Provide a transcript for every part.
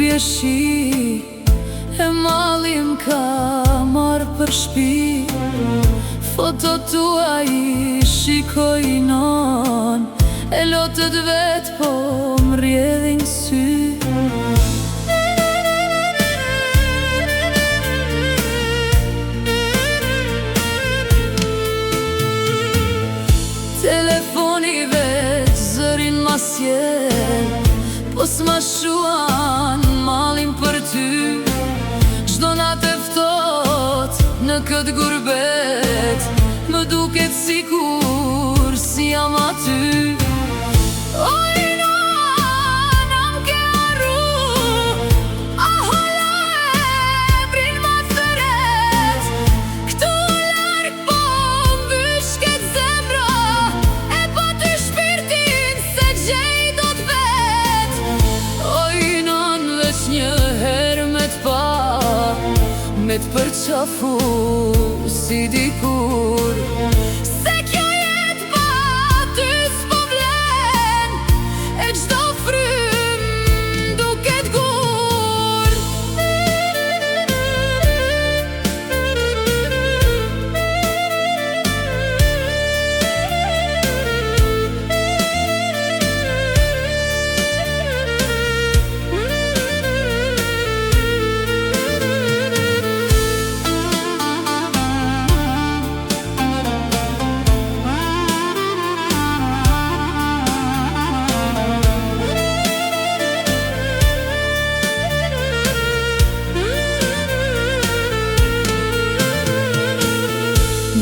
bje shi, e malim ka marrë për shpi. Foto tua i shikoj non, e lotët vetë po m'rjedhin sy. Telefoni vetë zërin ma sjell, po s'ma shuan malin për ty. Çdo natë e ftoht në këtë gurbet, më duket sikur si jam aty. Oj, nana m'ke arru, ahola e brin ma thëret. Këtu larg po m'vyshket zemra, e po ty shpirtin se gjej do t'vet. Oj, nan veç një herë me t'pa, me t'përqafu si dikur, se kjo jet pa ty s'po vlen, e çdo frym duket gur.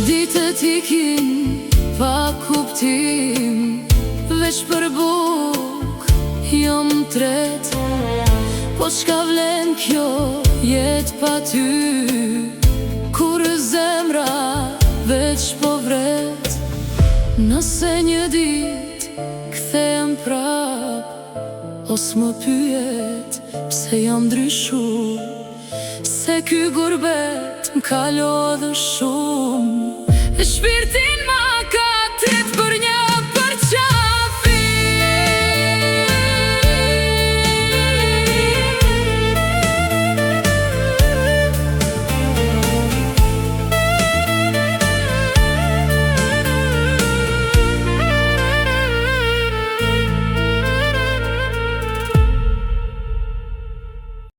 Ditët ikin pa kuptim, veç për buk jom tret. Po çka vlen kjo jet pa ty, kur zemra veç po vret. Nëse një dit kthehem prap, os më pyet pse jam ndryshu, se ky gurbet m'ka lodhur shumë. E shpirti